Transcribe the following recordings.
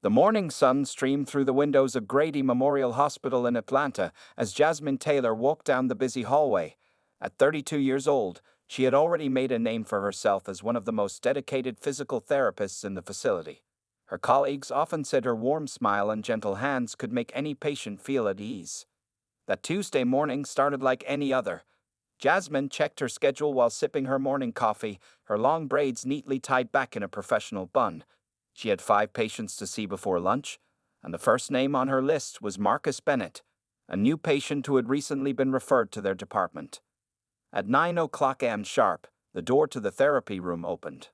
The morning sun streamed through the windows of Grady Memorial Hospital in Atlanta as Jasmine Taylor walked down the busy hallway. At 32 years old, she had already made a name for herself as one of the most dedicated physical therapists in the facility. Her colleagues often said her warm smile and gentle hands could make any patient feel at ease. That Tuesday morning started like any other. Jasmine checked her schedule while sipping her morning coffee, her long braids neatly tied back in a professional bun. She had 5 patients to see before lunch, and the first name on her list was Marcus Bennett, a new patient who had recently been referred to their department. At 9 a.m. sharp, the door to the therapy room opened.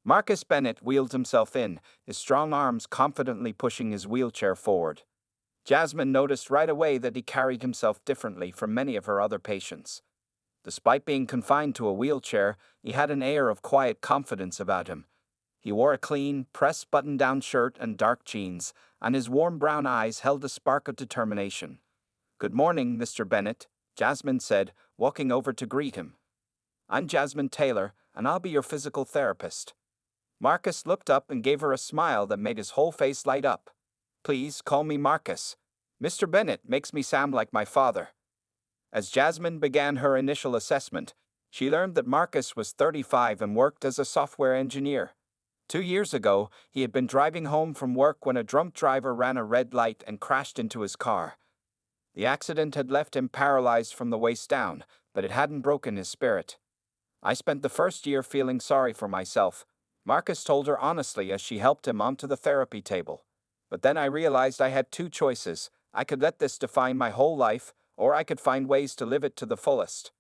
Marcus Bennett wheeled himself in, his strong arms confidently pushing his wheelchair forward. Jasmine noticed right away that he carried himself differently from many of her other patients. Despite being confined to a wheelchair, he had an air of quiet confidence about him. He wore a clean, pressed button-down shirt and dark jeans, and his warm brown eyes held a spark of determination. "Good morning, Mr. Bennett," Jasmine said, walking over to greet him. "I'm Jasmine Taylor, and I'll be your physical therapist." Marcus looked up and gave her a smile that made his whole face light up. "Please call me Marcus. Mr. Bennett makes me sound like my father." As Jasmine began her initial assessment, she learned that Marcus was 35 and worked as a software engineer. 2 years ago, he had been driving home from work when a drunk driver ran a red light and crashed into his car. The accident had left him paralyzed from the waist down, but it hadn't broken his spirit. "I spent the first year feeling sorry for myself," Marcus told her honestly as she helped him onto the therapy table. "But then I realized I had 2 choices. I could let this define my whole life, or I could find ways to live it to the fullest."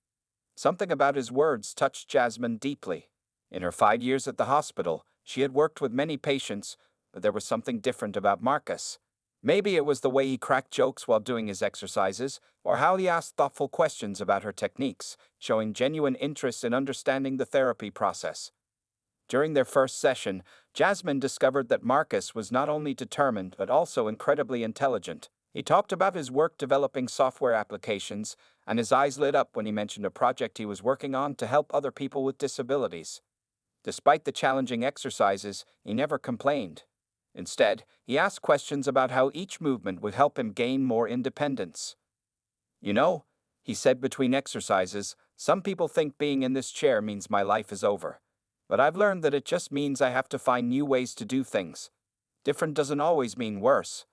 Something about his words touched Jasmine deeply. In her 5 years at the hospital, she had worked with many patients, but there was something different about Marcus. Maybe it was the way he cracked jokes while doing his exercises, or how he asked thoughtful questions about her techniques, showing genuine interest in understanding the therapy process. During their first session, Jasmine discovered that Marcus was not only determined but also incredibly intelligent. He talked about his work developing software applications, and his eyes lit up when he mentioned a project he was working on to help other people with disabilities. Despite the challenging exercises, he never complained. Instead, he asked questions about how each movement would help him gain more independence. "You know," he said between exercises, "some people think being in this chair means my life is over. But I've learned that it just means I have to find new ways to do things. Different doesn't always mean worse."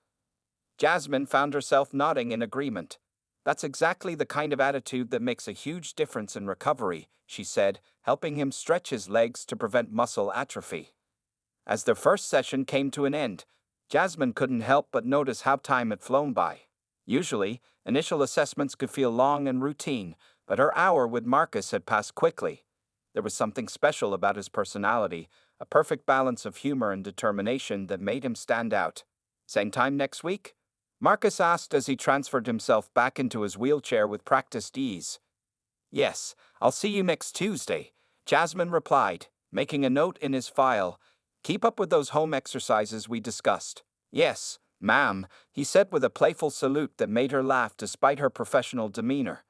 Jasmine found herself nodding in agreement. "That's exactly the kind of attitude that makes a huge difference in recovery," she said, helping him stretch his legs to prevent muscle atrophy. As their first session came to an end, Jasmine couldn't help but notice how time had flown by. Usually, initial assessments could feel long and routine, but her hour with Marcus had passed quickly. There was something special about his personality, a perfect balance of humor and determination that made him stand out. "Same time next week?" Marcus asked as he transferred himself back into his wheelchair with practiced ease. "Yes, I'll see you next Tuesday," Jasmine replied, making a note in his file. "Keep up with those home exercises we discussed." "Yes, ma'am," he said with a playful salute that made her laugh despite her professional demeanor.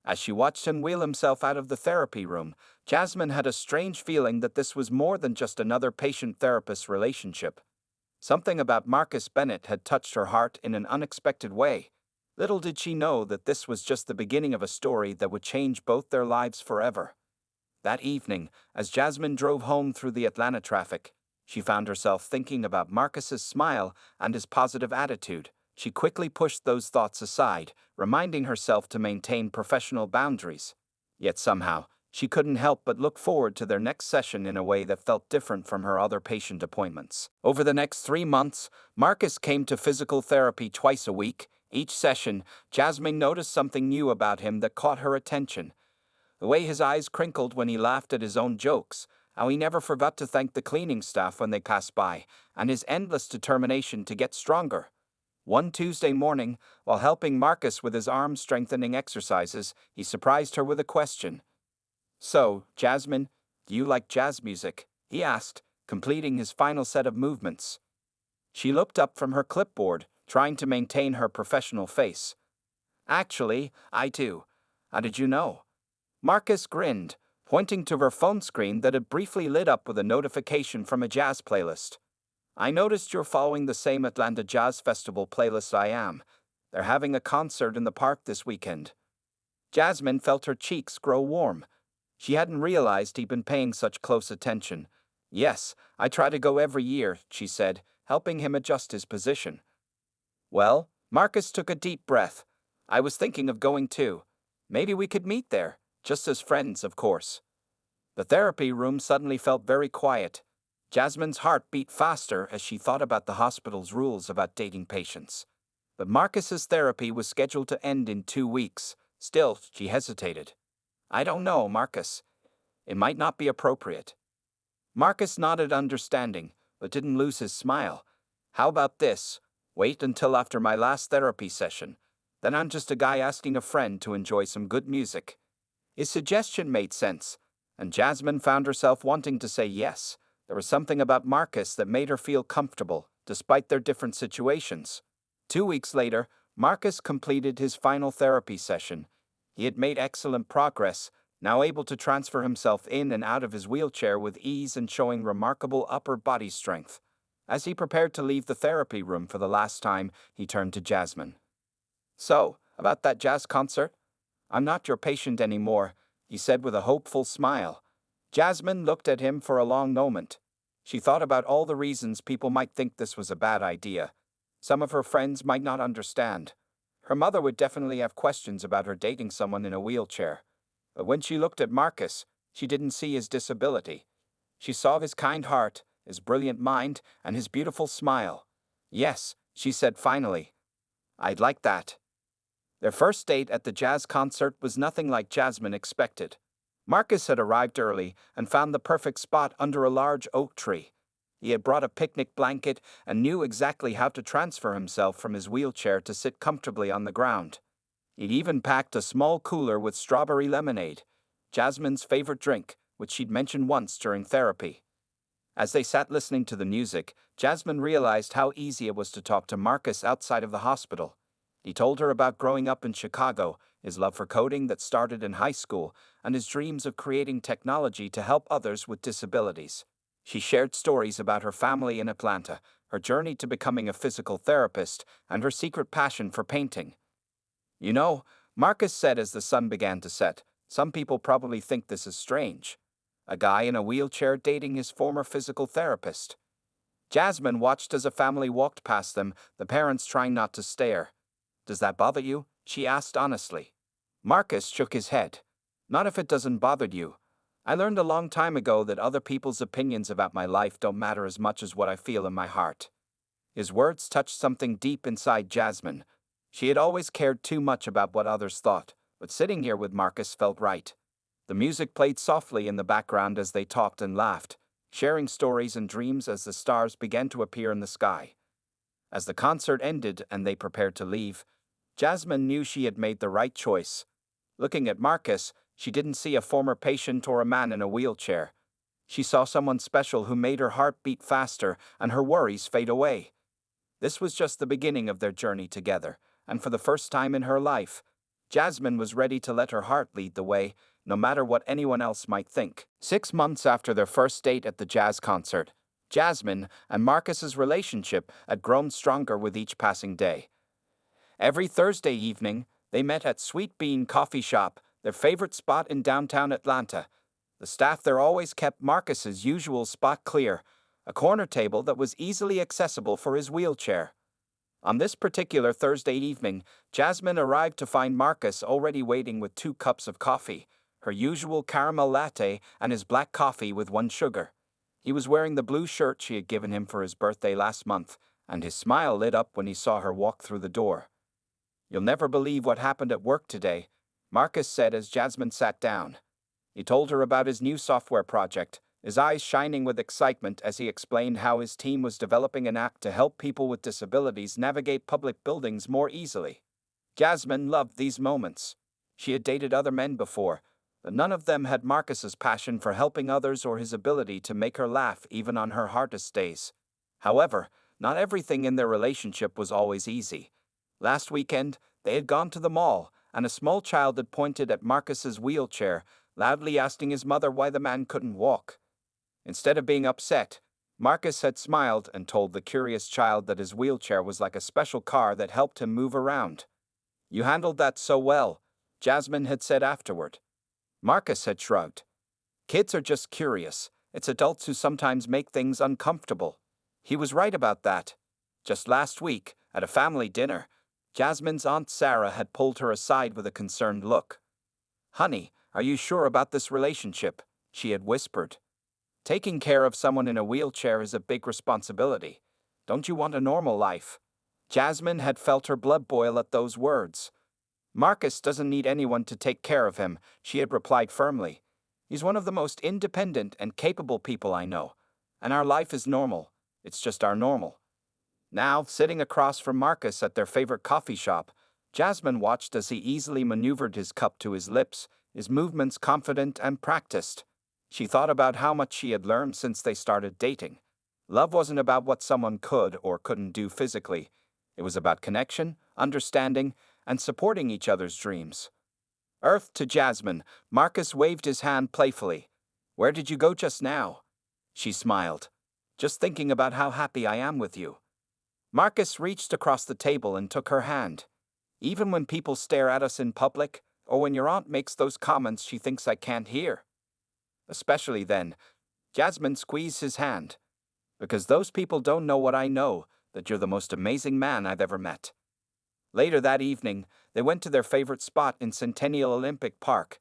As she watched him wheel himself out of the therapy room, Jasmine had a strange feeling that this was more than just another patient-therapist relationship. Something about Marcus Bennett had touched her heart in an unexpected way. Little did she know that this was just the beginning of a story that would change both their lives forever. That evening, as Jasmine drove home through the Atlanta traffic, she found herself thinking about Marcus's smile and his positive attitude. She quickly pushed those thoughts aside, reminding herself to maintain professional boundaries. Yet somehow, she couldn't help but look forward to their next session in a way that felt different from her other patient appointments. Over the next 3 months, Marcus came to physical therapy twice a week. Each session, Jasmine noticed something new about him that caught her attention. The way his eyes crinkled when he laughed at his own jokes, how he never forgot to thank the cleaning staff when they passed by, and his endless determination to get stronger. One Tuesday morning, while helping Marcus with his arm-strengthening exercises, he surprised her with a question. "So, Jasmine, do you like jazz music?" he asked, completing his final set of movements. She looked up from her clipboard, trying to maintain her professional face. "Actually, I do. How did you know?" Marcus grinned, pointing to her phone screen that had briefly lit up with a notification from a jazz playlist. I noticed you're following the same Atlanta Jazz Festival playlist I am. They're having a concert in the park this weekend. Jasmine felt her cheeks grow warm. She hadn't realized he'd been paying such close attention. Yes, I try to go every year, she said, helping him adjust his position. Well, Marcus took a deep breath. I was thinking of going too. Maybe we could meet there, just as friends, of course. The therapy room suddenly felt very quiet. Jasmine's heart beat faster as she thought about the hospital's rules about dating patients. But Marcus's therapy was scheduled to end in 2 weeks. Still, she hesitated. I don't know, Marcus. It might not be appropriate. Marcus nodded understanding, but didn't lose his smile. How about this? Wait until after my last therapy session. Then I'm just a guy asking a friend to enjoy some good music. His suggestion made sense, and Jasmine found herself wanting to say yes. There was something about Marcus that made her feel comfortable, despite their different situations. 2 weeks later, Marcus completed his final therapy session. He had made excellent progress, now able to transfer himself in and out of his wheelchair with ease and showing remarkable upper body strength. As he prepared to leave the therapy room for the last time, he turned to Jasmine. So, about that jazz concert? I'm not your patient anymore, he said with a hopeful smile. Jasmine looked at him for a long moment. She thought about all the reasons people might think this was a bad idea. Some of her friends might not understand. Her mother would definitely have questions about her dating someone in a wheelchair. But when she looked at Marcus, she didn't see his disability. She saw his kind heart, his brilliant mind, and his beautiful smile. Yes, she said finally. I'd like that. Their first date at the jazz concert was nothing like Jasmine expected. Marcus had arrived early and found the perfect spot under a large oak tree. He had brought a picnic blanket and knew exactly how to transfer himself from his wheelchair to sit comfortably on the ground. He'd even packed a small cooler with strawberry lemonade, Jasmine's favorite drink, which she'd mentioned once during therapy. As they sat listening to the music, Jasmine realized how easy it was to talk to Marcus outside of the hospital. He told her about growing up in Chicago, his love for coding that started in high school, and his dreams of creating technology to help others with disabilities. She shared stories about her family in Atlanta, her journey to becoming a physical therapist, and her secret passion for painting. You know, Marcus said as the sun began to set, some people probably think this is strange. A guy in a wheelchair dating his former physical therapist. Jasmine watched as a family walked past them, the parents trying not to stare. Does that bother you? She asked honestly. Marcus shook his head. Not if it doesn't bother you. I learned a long time ago that other people's opinions about my life don't matter as much as what I feel in my heart. His words touched something deep inside Jasmine. She had always cared too much about what others thought, but sitting here with Marcus felt right. The music played softly in the background as they talked and laughed, sharing stories and dreams as the stars began to appear in the sky. As the concert ended and they prepared to leave, Jasmine knew she had made the right choice. Looking at Marcus, she didn't see a former patient or a man in a wheelchair. She saw someone special who made her heart beat faster and her worries fade away. This was just the beginning of their journey together, and for the first time in her life, Jasmine was ready to let her heart lead the way, no matter what anyone else might think. 6 months after their first date at the jazz concert, Jasmine and Marcus's relationship had grown stronger with each passing day. Every Thursday evening, they met at Sweet Bean Coffee Shop, their favorite spot in downtown Atlanta. The staff there always kept Marcus's usual spot clear, a corner table that was easily accessible for his wheelchair. On this particular Thursday evening, Jasmine arrived to find Marcus already waiting with 2 cups of coffee, her usual caramel latte and his black coffee with 1 sugar. He was wearing the blue shirt she had given him for his birthday last month, and his smile lit up when he saw her walk through the door. You'll never believe what happened at work today, Marcus said as Jasmine sat down. He told her about his new software project, his eyes shining with excitement as he explained how his team was developing an app to help people with disabilities navigate public buildings more easily. Jasmine loved these moments. She had dated other men before, but none of them had Marcus's passion for helping others or his ability to make her laugh even on her hardest days. However, not everything in their relationship was always easy. Last weekend, they had gone to the mall, and a small child had pointed at Marcus's wheelchair, loudly asking his mother why the man couldn't walk. Instead of being upset, Marcus had smiled and told the curious child that his wheelchair was like a special car that helped him move around. "You handled that so well," Jasmine had said afterward. Marcus had shrugged. "Kids are just curious. It's adults who sometimes make things uncomfortable." He was right about that. Just last week, at a family dinner, Jasmine's Aunt Sarah had pulled her aside with a concerned look. "Honey, are you sure about this relationship?" she had whispered. "Taking care of someone in a wheelchair is a big responsibility. Don't you want a normal life?" Jasmine had felt her blood boil at those words. "Marcus doesn't need anyone to take care of him," she had replied firmly. "He's one of the most independent and capable people I know. And our life is normal. It's just our normal." Now, sitting across from Marcus at their favorite coffee shop, Jasmine watched as he easily maneuvered his cup to his lips, his movements confident and practiced. She thought about how much she had learned since they started dating. Love wasn't about what someone could or couldn't do physically. It was about connection, understanding, and supporting each other's dreams. Earth to Jasmine, Marcus waved his hand playfully. "Where did you go just now?" She smiled. "Just thinking about how happy I am with you." Marcus reached across the table and took her hand. "Even when people stare at us in public, or when your aunt makes those comments she thinks I can't hear." "Especially then," Jasmine squeezed his hand. "Because those people don't know what I know, that you're the most amazing man I've ever met." Later that evening, they went to their favorite spot in Centennial Olympic Park.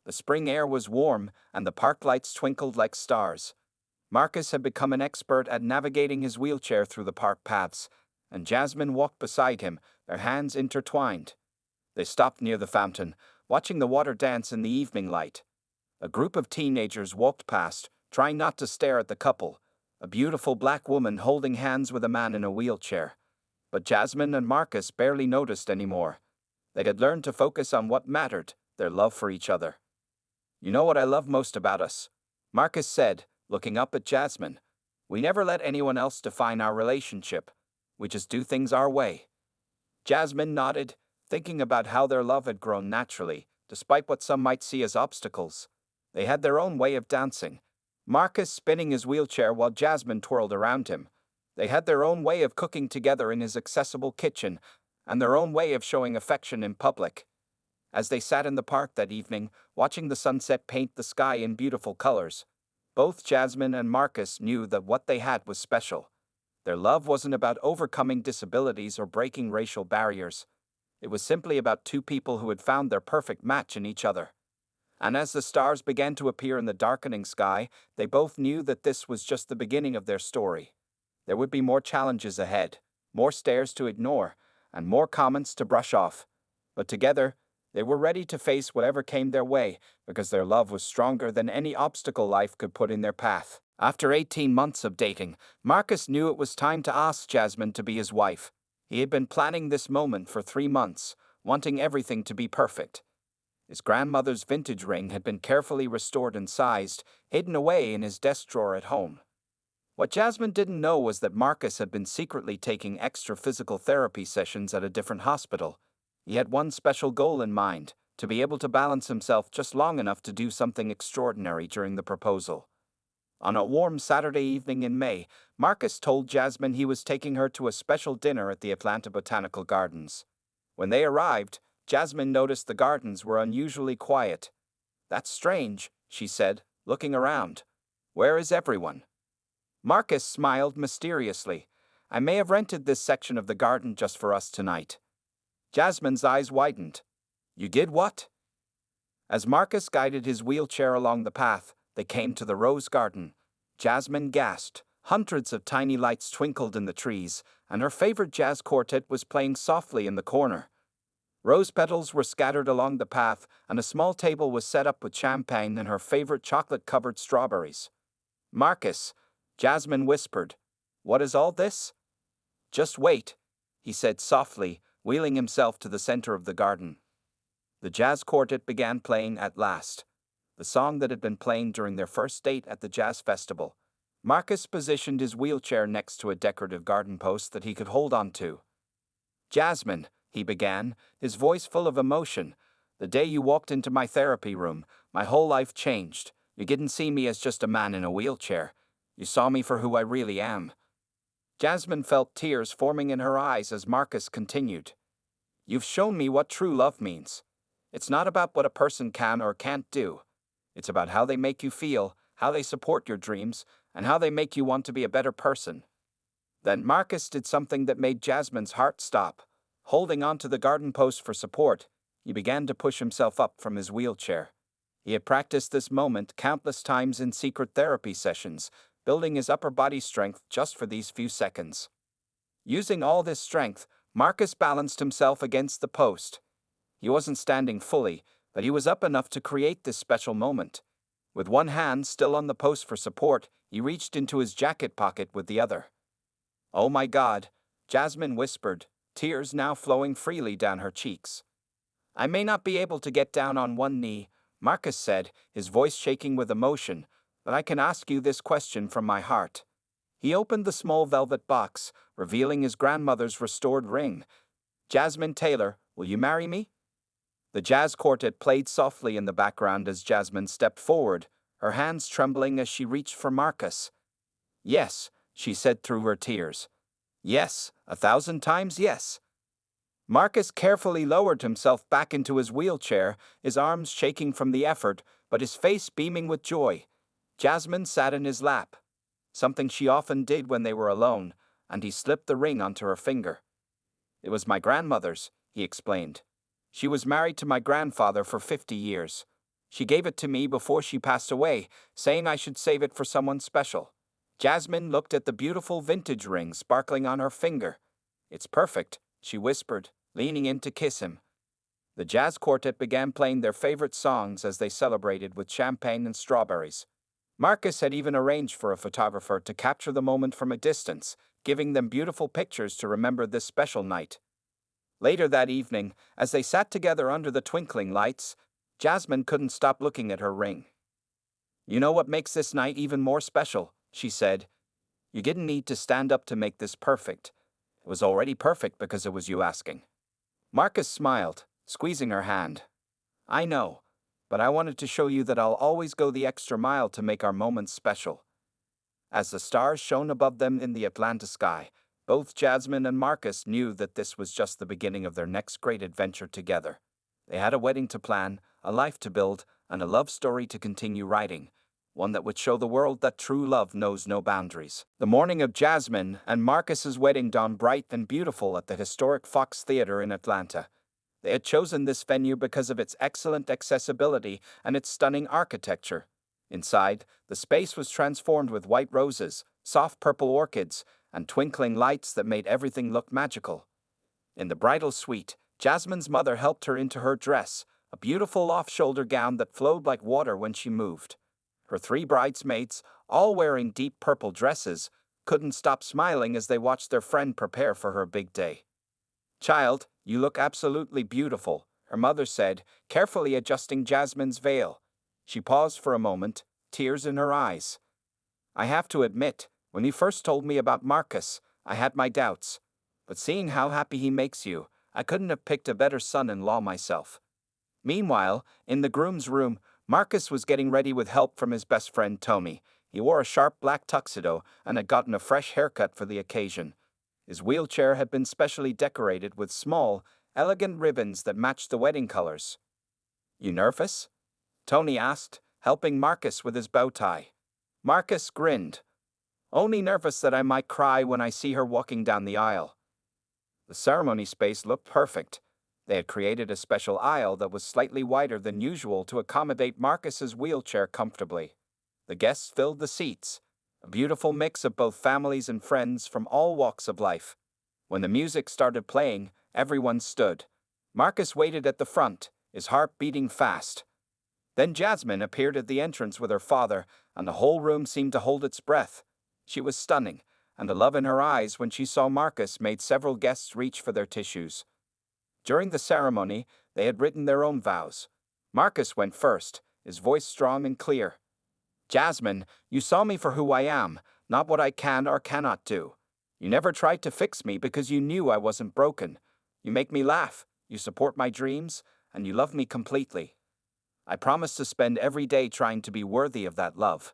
The spring air was warm, and the park lights twinkled like stars. Marcus had become an expert at navigating his wheelchair through the park paths, and Jasmine walked beside him, their hands intertwined. They stopped near the fountain, watching the water dance in the evening light. A group of teenagers walked past, trying not to stare at the couple, a beautiful black woman holding hands with a man in a wheelchair. But Jasmine and Marcus barely noticed anymore. They had learned to focus on what mattered, their love for each other. "You know what I love most about us?" Marcus said, looking up at Jasmine. "We never let anyone else define our relationship. We just do things our way." Jasmine nodded, thinking about how their love had grown naturally, despite what some might see as obstacles. They had their own way of dancing, Marcus spinning his wheelchair while Jasmine twirled around him. They had their own way of cooking together in his accessible kitchen, and their own way of showing affection in public. As they sat in the park that evening, watching the sunset paint the sky in beautiful colors, both Jasmine and Marcus knew that what they had was special. Their love wasn't about overcoming disabilities or breaking racial barriers. It was simply about two people who had found their perfect match in each other. And as the stars began to appear in the darkening sky, they both knew that this was just the beginning of their story. There would be more challenges ahead, more stares to ignore, and more comments to brush off. But together, they were ready to face whatever came their way, because their love was stronger than any obstacle life could put in their path. After 18 months of dating, Marcus knew it was time to ask Jasmine to be his wife. He had been planning this moment for 3 months, wanting everything to be perfect. His grandmother's vintage ring had been carefully restored and sized, hidden away in his desk drawer at home. What Jasmine didn't know was that Marcus had been secretly taking extra physical therapy sessions at a different hospital. He had one special goal in mind, to be able to balance himself just long enough to do something extraordinary during the proposal. On a warm Saturday evening in May, Marcus told Jasmine he was taking her to a special dinner at the Atlanta Botanical Gardens. When they arrived, Jasmine noticed the gardens were unusually quiet. "That's strange," she said, looking around. "Where is everyone?" Marcus smiled mysteriously. "I may have rented this section of the garden just for us tonight." Jasmine's eyes widened. "You did what?" As Marcus guided his wheelchair along the path, they came to the rose garden. Jasmine gasped. Hundreds of tiny lights twinkled in the trees, and her favorite jazz quartet was playing softly in the corner. Rose petals were scattered along the path, and a small table was set up with champagne and her favorite chocolate-covered strawberries. "Marcus," Jasmine whispered, "what is all this?" "Just wait," he said softly, wheeling himself to the center of the garden. The jazz quartet began playing at last, the song that had been playing during their first date at the jazz festival. Marcus positioned his wheelchair next to a decorative garden post that he could hold on to. "Jasmine," he began, his voice full of emotion, "the day you walked into my therapy room, my whole life changed. You didn't see me as just a man in a wheelchair. You saw me for who I really am." Jasmine felt tears forming in her eyes as Marcus continued. "You've shown me what true love means. It's not about what a person can or can't do. It's about how they make you feel, how they support your dreams, and how they make you want to be a better person." Then Marcus did something that made Jasmine's heart stop. Holding onto the garden post for support, he began to push himself up from his wheelchair. He had practiced this moment countless times in secret therapy sessions, building his upper body strength just for these few seconds. Using all this strength, Marcus balanced himself against the post. He wasn't standing fully, but he was up enough to create this special moment. With one hand still on the post for support, he reached into his jacket pocket with the other. "Oh my God," Jasmine whispered, tears now flowing freely down her cheeks. "I may not be able to get down on one knee," Marcus said, his voice shaking with emotion, "but I can ask you this question from my heart." He opened the small velvet box, revealing his grandmother's restored ring. "Jasmine Taylor, will you marry me?" The jazz quartet played softly in the background as Jasmine stepped forward, her hands trembling as she reached for Marcus. "Yes," she said through her tears. "Yes, 1,000 times yes." Marcus carefully lowered himself back into his wheelchair, his arms shaking from the effort, but his face beaming with joy. Jasmine sat in his lap, something she often did when they were alone, and he slipped the ring onto her finger. "It was my grandmother's," he explained. "She was married to my grandfather for 50 years. She gave it to me before she passed away, saying I should save it for someone special." Jasmine looked at the beautiful vintage ring sparkling on her finger. "It's perfect," she whispered, leaning in to kiss him. The jazz quartet began playing their favorite songs as they celebrated with champagne and strawberries. Marcus had even arranged for a photographer to capture the moment from a distance, giving them beautiful pictures to remember this special night. Later that evening, as they sat together under the twinkling lights, Jasmine couldn't stop looking at her ring. "You know what makes this night even more special?" she said. "You didn't need to stand up to make this perfect. It was already perfect because it was you asking." Marcus smiled, squeezing her hand. "I know, but I wanted to show you that I'll always go the extra mile to make our moments special." As the stars shone above them in the Atlanta sky, both Jasmine and Marcus knew that this was just the beginning of their next great adventure together. They had a wedding to plan, a life to build, and a love story to continue writing, one that would show the world that true love knows no boundaries. The morning of Jasmine and Marcus's wedding dawned bright and beautiful at the historic Fox Theater in Atlanta. They had chosen this venue because of its excellent accessibility and its stunning architecture. Inside, the space was transformed with white roses, soft purple orchids, and twinkling lights that made everything look magical. In the bridal suite, Jasmine's mother helped her into her dress, a beautiful off-shoulder gown that flowed like water when she moved. Her 3 bridesmaids, all wearing deep purple dresses, couldn't stop smiling as they watched their friend prepare for her big day. "Child, you look absolutely beautiful," her mother said, carefully adjusting Jasmine's veil. She paused for a moment, tears in her eyes. "I have to admit, when you first told me about Marcus, I had my doubts. But seeing how happy he makes you, I couldn't have picked a better son-in-law myself." Meanwhile, in the groom's room, Marcus was getting ready with help from his best friend Tony. He wore a sharp black tuxedo and had gotten a fresh haircut for the occasion. His wheelchair had been specially decorated with small, elegant ribbons that matched the wedding colors. "You nervous?" Tony asked, helping Marcus with his bow tie. Marcus grinned. "Only nervous that I might cry when I see her walking down the aisle." The ceremony space looked perfect. They had created a special aisle that was slightly wider than usual to accommodate Marcus's wheelchair comfortably. The guests filled the seats, a beautiful mix of both families and friends from all walks of life. When the music started playing, everyone stood. Marcus waited at the front, his heart beating fast. Then Jasmine appeared at the entrance with her father, and the whole room seemed to hold its breath. She was stunning, and the love in her eyes when she saw Marcus made several guests reach for their tissues. During the ceremony, they had written their own vows. Marcus went first, his voice strong and clear. "Jasmine, you saw me for who I am, not what I can or cannot do. You never tried to fix me because you knew I wasn't broken. You make me laugh, you support my dreams, and you love me completely. I promise to spend every day trying to be worthy of that love."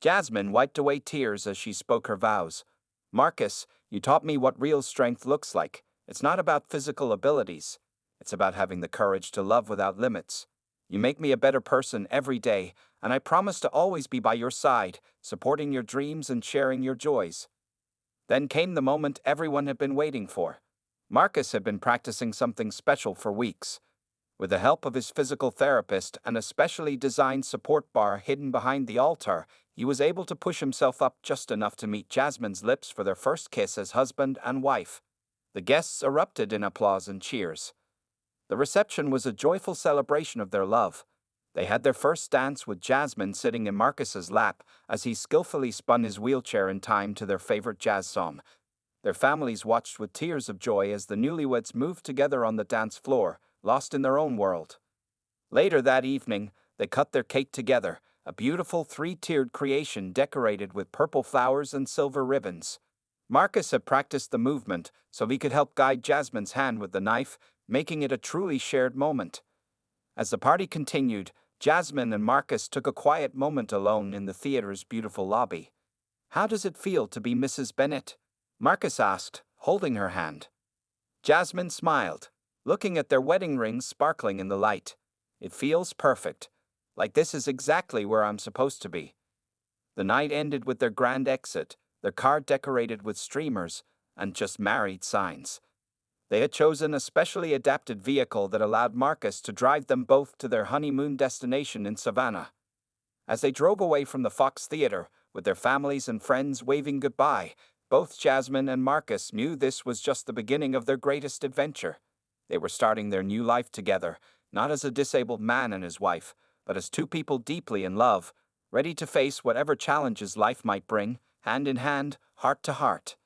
Jasmine wiped away tears as she spoke her vows. Marcus, you taught me what real strength looks like. It's not about physical abilities. It's about having the courage to love without limits. You make me a better person every day, and I promise to always be by your side, supporting your dreams and sharing your joys. Then came the moment everyone had been waiting for. Marcus had been practicing something special for weeks. With the help of his physical therapist and a specially designed support bar hidden behind the altar, he was able to push himself up just enough to meet Jasmine's lips for their first kiss as husband and wife. The guests erupted in applause and cheers. The reception was a joyful celebration of their love. They had their first dance with Jasmine sitting in Marcus's lap as he skillfully spun his wheelchair in time to their favorite jazz song. Their families watched with tears of joy as the newlyweds moved together on the dance floor, lost in their own world. Later that evening, they cut their cake together, a beautiful three-tiered creation decorated with purple flowers and silver ribbons. Marcus had practiced the movement so he could help guide Jasmine's hand with the knife, making it a truly shared moment. As the party continued, Jasmine and Marcus took a quiet moment alone in the theater's beautiful lobby. "How does it feel to be Mrs. Bennet?" Marcus asked, holding her hand. Jasmine smiled, looking at their wedding rings sparkling in the light. "It feels perfect. Like this is exactly where I'm supposed to be." The night ended with their grand exit, their car decorated with streamers and "Just Married" signs. They had chosen a specially adapted vehicle that allowed Marcus to drive them both to their honeymoon destination in Savannah. As they drove away from the Fox Theater, with their families and friends waving goodbye, both Jasmine and Marcus knew this was just the beginning of their greatest adventure. They were starting their new life together, not as a disabled man and his wife, but as two people deeply in love, ready to face whatever challenges life might bring, hand in hand, heart to heart.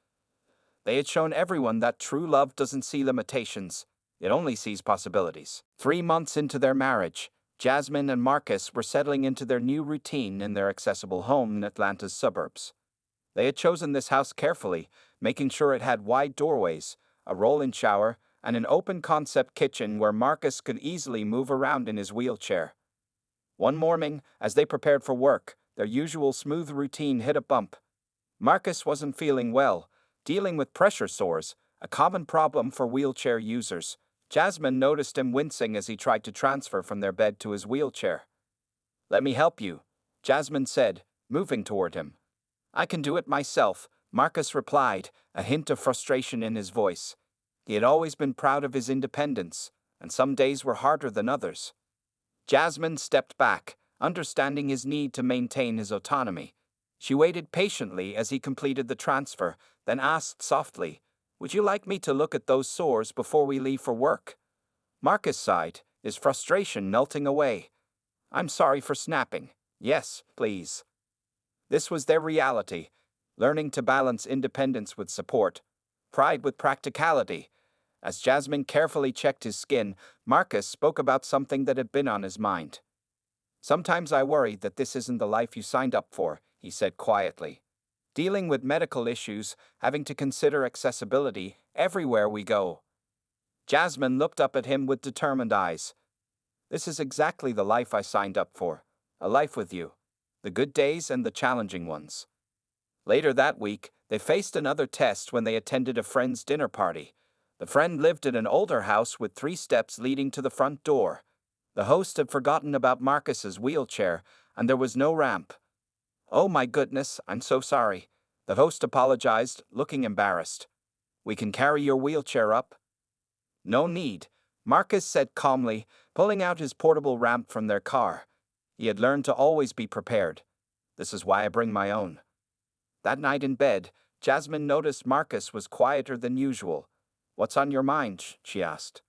They had shown everyone that true love doesn't see limitations, it only sees possibilities. 3 months into their marriage, Jasmine and Marcus were settling into their new routine in their accessible home in Atlanta's suburbs. They had chosen this house carefully, making sure it had wide doorways, a roll-in shower, and an open-concept kitchen where Marcus could easily move around in his wheelchair. One morning, as they prepared for work, their usual smooth routine hit a bump. Marcus wasn't feeling well, dealing with pressure sores, a common problem for wheelchair users. Jasmine noticed him wincing as he tried to transfer from their bed to his wheelchair. "Let me help you," Jasmine said, moving toward him. "I can do it myself," Marcus replied, a hint of frustration in his voice. He had always been proud of his independence, and some days were harder than others. Jasmine stepped back, understanding his need to maintain his autonomy. She waited patiently as he completed the transfer, then asked softly, "Would you like me to look at those sores before we leave for work?" Marcus sighed, his frustration melting away. "I'm sorry for snapping. Yes, please." This was their reality, learning to balance independence with support, pride with practicality. As Jasmine carefully checked his skin, Marcus spoke about something that had been on his mind. "Sometimes I worry that this isn't the life you signed up for," he said quietly. "Dealing with medical issues, having to consider accessibility everywhere we go." Jasmine looked up at him with determined eyes. "This is exactly the life I signed up for, a life with you, the good days and the challenging ones." Later that week, they faced another test when they attended a friend's dinner party. The friend lived in an older house with 3 steps leading to the front door. The host had forgotten about Marcus's wheelchair, and there was no ramp. "Oh my goodness, I'm so sorry," the host apologized, looking embarrassed. "We can carry your wheelchair up." "No need," Marcus said calmly, pulling out his portable ramp from their car. He had learned to always be prepared. "This is why I bring my own." That night in bed, Jasmine noticed Marcus was quieter than usual. "What's on your mind?" she asked.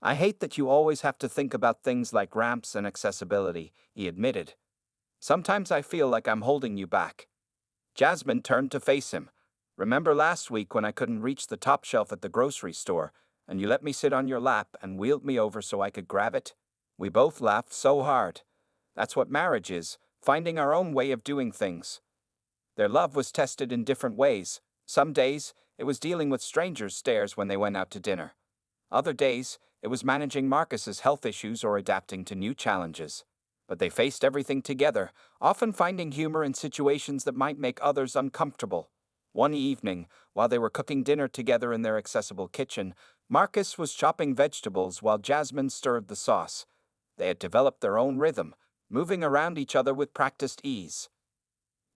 "I hate that you always have to think about things like ramps and accessibility," he admitted. "Sometimes I feel like I'm holding you back." Jasmine turned to face him. "Remember last week when I couldn't reach the top shelf at the grocery store, and you let me sit on your lap and wheeled me over so I could grab it?" We both laughed so hard. That's what marriage is, finding our own way of doing things. Their love was tested in different ways. Some days, it was dealing with strangers' stares when they went out to dinner. Other days, it was managing Marcus's health issues or adapting to new challenges. But they faced everything together, often finding humor in situations that might make others uncomfortable. One evening, while they were cooking dinner together in their accessible kitchen, Marcus was chopping vegetables while Jasmine stirred the sauce. They had developed their own rhythm, moving around each other with practiced ease.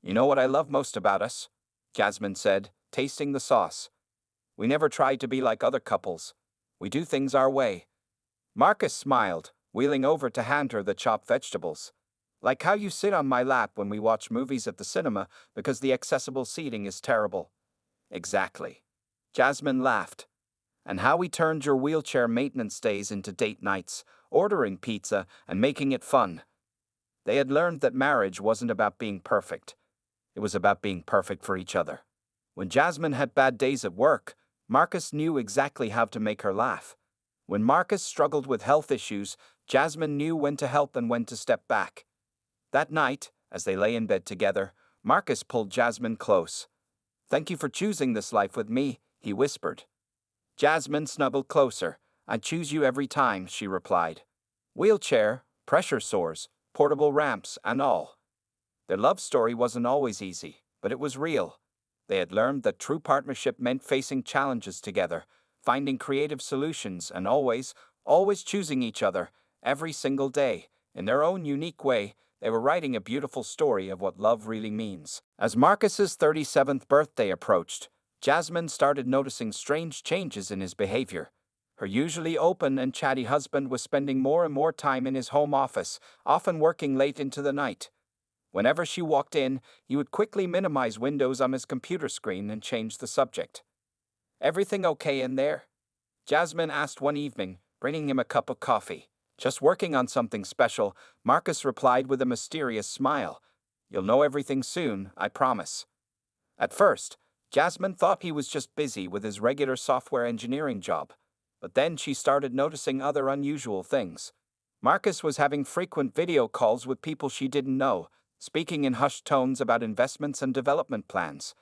"You know what I love most about us?" Jasmine said, tasting the sauce. "We never try to be like other couples. We do things our way." Marcus smiled, wheeling over to hand her the chopped vegetables. "Like how you sit on my lap when we watch movies at the cinema because the accessible seating is terrible." "Exactly." Jasmine laughed. "And how we turned your wheelchair maintenance days into date nights, ordering pizza and making it fun." They had learned that marriage wasn't about being perfect. It was about being perfect for each other. When Jasmine had bad days at work, Marcus knew exactly how to make her laugh. When Marcus struggled with health issues, Jasmine knew when to help and when to step back. That night, as they lay in bed together, Marcus pulled Jasmine close. "Thank you for choosing this life with me," he whispered. Jasmine snuggled closer. "I'd choose you every time," she replied. Wheelchair, pressure sores, portable ramps, and all. Their love story wasn't always easy, but it was real. They had learned that true partnership meant facing challenges together, finding creative solutions, and always choosing each other, every single day. In their own unique way, they were writing a beautiful story of what love really means. As Marcus's 37th birthday approached, Jasmine started noticing strange changes in his behavior. Her usually open and chatty husband was spending more and more time in his home office, often working late into the night. Whenever she walked in, he would quickly minimize windows on his computer screen and change the subject. "Everything okay in there?" Jasmine asked one evening, bringing him a cup of coffee. "Just working on something special," Marcus replied with a mysterious smile. "You'll know everything soon, I promise." At first, Jasmine thought he was just busy with his regular software engineering job. But then she started noticing other unusual things. Marcus was having frequent video calls with people she didn't know, speaking in hushed tones about investments and development plans.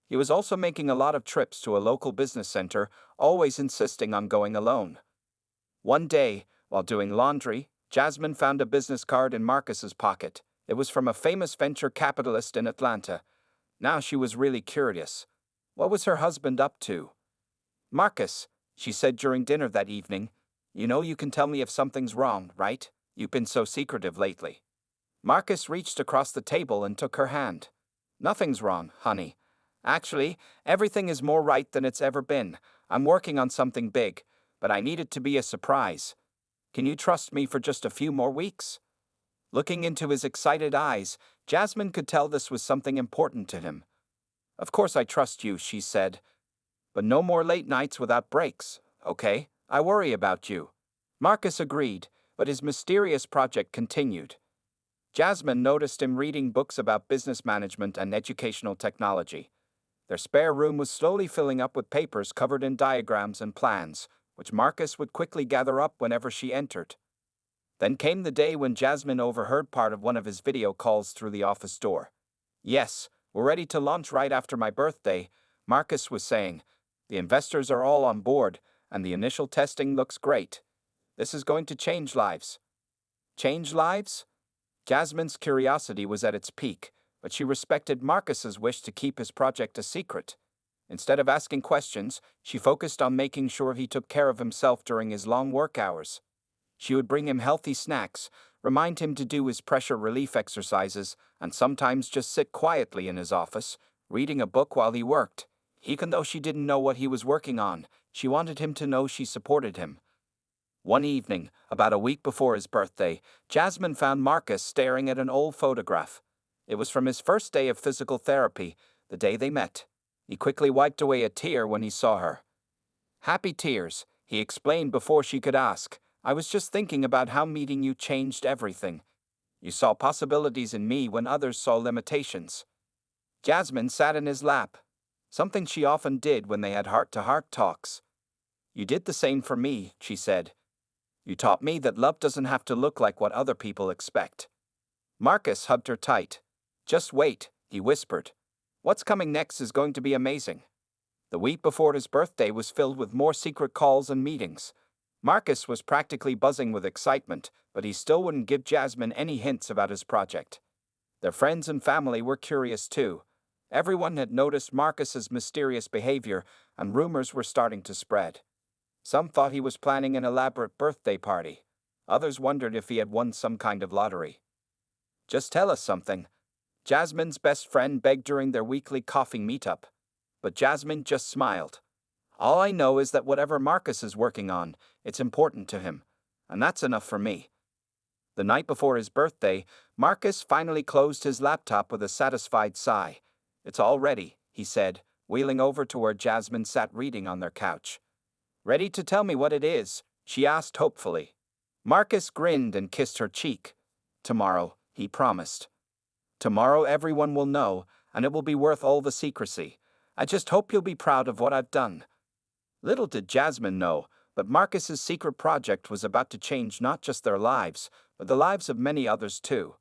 He was also making a lot of trips to a local business center, always insisting on going alone. One day, while doing laundry, Jasmine found a business card in Marcus's pocket. It was from a famous venture capitalist in Atlanta. Now she was really curious. What was her husband up to? "Marcus," she said during dinner that evening, "you know you can tell me if something's wrong, right? You've been so secretive lately." Marcus reached across the table and took her hand. "Nothing's wrong, honey. Actually, everything is more right than it's ever been. I'm working on something big, but I need it to be a surprise. Can you trust me for just a few more weeks?" Looking into his excited eyes, Jasmine could tell this was something important to him. "Of course I trust you," she said. "But no more late nights without breaks, okay? I worry about you." Marcus agreed, but his mysterious project continued. Jasmine noticed him reading books about business management and educational technology. Their spare room was slowly filling up with papers covered in diagrams and plans, which Marcus would quickly gather up whenever she entered. Then came the day when Jasmine overheard part of one of his video calls through the office door. "Yes, we're ready to launch right after my birthday," Marcus was saying. "The investors are all on board, and the initial testing looks great. This is going to change lives." Change lives? Jasmine's curiosity was at its peak, but she respected Marcus's wish to keep his project a secret. Instead of asking questions, she focused on making sure he took care of himself during his long work hours. She would bring him healthy snacks, remind him to do his pressure relief exercises, and sometimes just sit quietly in his office, reading a book while he worked. Even though she didn't know what he was working on, she wanted him to know she supported him. One evening, about a week before his birthday, Jasmine found Marcus staring at an old photograph. It was from his first day of physical therapy, the day they met. He quickly wiped away a tear when he saw her. "Happy tears," he explained before she could ask. "I was just thinking about how meeting you changed everything. You saw possibilities in me when others saw limitations." Jasmine sat in his lap, something she often did when they had heart-to-heart talks. "You did the same for me," she said. "You taught me that love doesn't have to look like what other people expect." Marcus hugged her tight. "Just wait," he whispered. "What's coming next is going to be amazing." The week before his birthday was filled with more secret calls and meetings. Marcus was practically buzzing with excitement, but he still wouldn't give Jasmine any hints about his project. Their friends and family were curious too. Everyone had noticed Marcus's mysterious behavior, and rumors were starting to spread. Some thought he was planning an elaborate birthday party. Others wondered if he had won some kind of lottery. "Just tell us something," Jasmine's best friend begged during their weekly coffee meetup. But Jasmine just smiled. "All I know is that whatever Marcus is working on, it's important to him. And that's enough for me." The night before his birthday, Marcus finally closed his laptop with a satisfied sigh. "It's all ready," he said, wheeling over to where Jasmine sat reading on their couch. "Ready to tell me what it is?" she asked hopefully. Marcus grinned and kissed her cheek. "Tomorrow," he promised. "Tomorrow everyone will know, and it will be worth all the secrecy. I just hope you'll be proud of what I've done." Little did Jasmine know, but Marcus's secret project was about to change not just their lives, but the lives of many others too.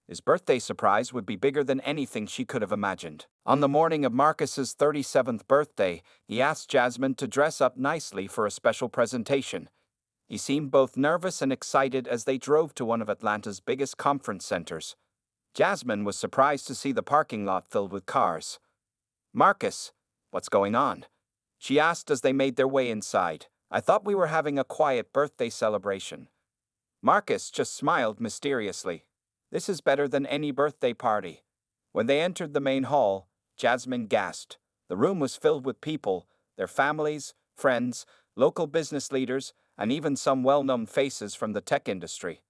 His birthday surprise would be bigger than anything she could have imagined. On the morning of Marcus's 37th birthday, he asked Jasmine to dress up nicely for a special presentation. He seemed both nervous and excited as they drove to one of Atlanta's biggest conference centers. Jasmine was surprised to see the parking lot filled with cars. "Marcus, what's going on?" she asked as they made their way inside. "I thought we were having a quiet birthday celebration." Marcus just smiled mysteriously. "This is better than any birthday party." When they entered the main hall, Jasmine gasped. The room was filled with people, their families, friends, local business leaders, and even some well-known faces from the tech industry.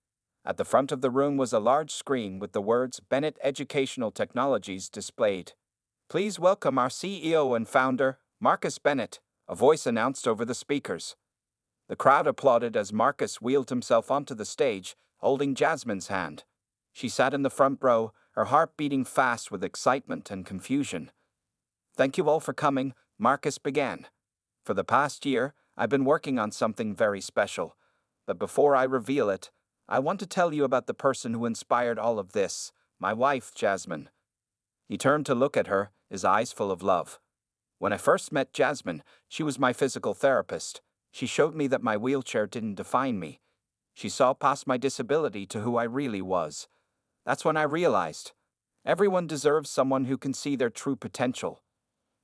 At the front of the room was a large screen with the words Bennett Educational Technologies displayed. "Please welcome our CEO and founder, Marcus Bennett," a voice announced over the speakers. The crowd applauded as Marcus wheeled himself onto the stage, holding Jasmine's hand. She sat in the front row, her heart beating fast with excitement and confusion. "Thank you all for coming," Marcus began. "For the past year, I've been working on something very special. But before I reveal it, I want to tell you about the person who inspired all of this, my wife, Jasmine." He turned to look at her, his eyes full of love. "When I first met Jasmine, she was my physical therapist. She showed me that my wheelchair didn't define me. She saw past my disability to who I really was. That's when I realized, everyone deserves someone who can see their true potential."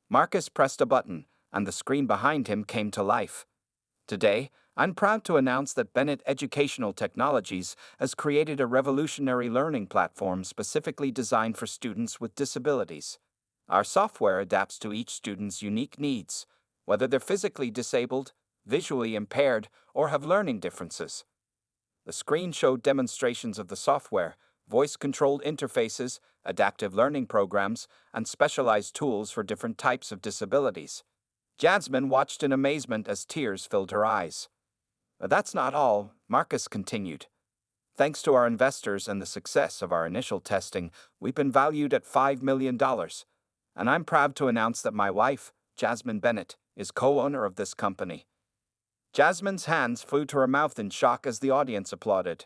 Marcus pressed a button, and the screen behind him came to life. Today, I'm proud to announce that Bennett Educational Technologies has created a revolutionary learning platform specifically designed for students with disabilities. Our software adapts to each student's unique needs, whether they're physically disabled, visually impaired, or have learning differences. The screen showed demonstrations of the software, voice-controlled interfaces, adaptive learning programs, and specialized tools for different types of disabilities. Jasmine watched in amazement as tears filled her eyes. "But that's not all," Marcus continued. "Thanks to our investors and the success of our initial testing, we've been valued at $5 million. And I'm proud to announce that my wife, Jasmine Bennett, is co-owner of this company." Jasmine's hands flew to her mouth in shock as the audience applauded.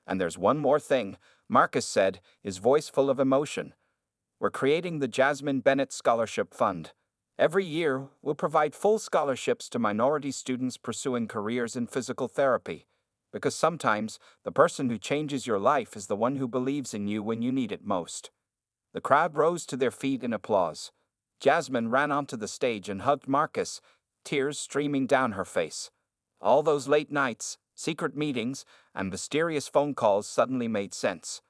"And there's one more thing," Marcus said, his voice full of emotion. "We're creating the Jasmine Bennett Scholarship Fund. Every year, we'll provide full scholarships to minority students pursuing careers in physical therapy, because sometimes the person who changes your life is the one who believes in you when you need it most." The crowd rose to their feet in applause. Jasmine ran onto the stage and hugged Marcus, tears streaming down her face. All those late nights, secret meetings, and mysterious phone calls suddenly made sense.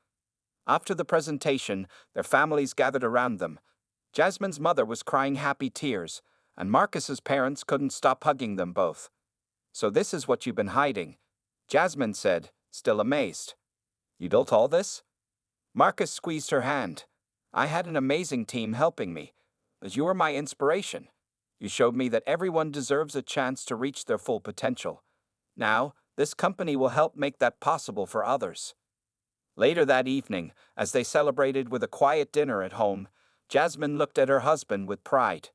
After the presentation, their families gathered around them. Jasmine's mother was crying happy tears, and Marcus's parents couldn't stop hugging them both. "So this is what you've been hiding," Jasmine said, still amazed. "You built all this?" Marcus squeezed her hand. "I had an amazing team helping me, but you were my inspiration. You showed me that everyone deserves a chance to reach their full potential. Now, this company will help make that possible for others." Later that evening, as they celebrated with a quiet dinner at home, Jasmine looked at her husband with pride.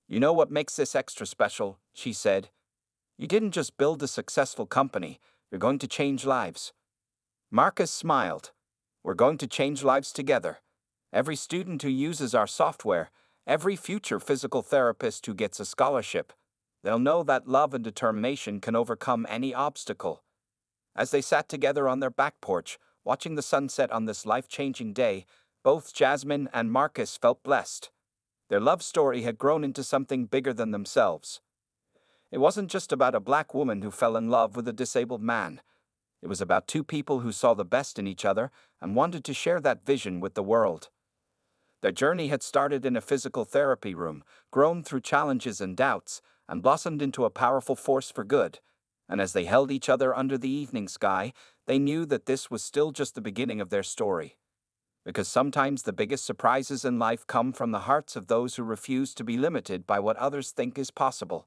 "You know what makes this extra special?" she said. "You didn't just build a successful company, you're going to change lives." Marcus smiled. "We're going to change lives together. Every student who uses our software, every future physical therapist who gets a scholarship, They'll know that love and determination can overcome any obstacle. As they sat together on their back porch, watching the sunset on this life-changing day, both Jasmine and Marcus felt blessed. Their love story had grown into something bigger than themselves. It wasn't just about a black woman who fell in love with a disabled man. It was about two people who saw the best in each other and wanted to share that vision with the world. Their journey had started in a physical therapy room, grown through challenges and doubts, and blossomed into a powerful force for good. And as they held each other under the evening sky, they knew that this was still just the beginning of their story. Because sometimes the biggest surprises in life come from the hearts of those who refuse to be limited by what others think is possible.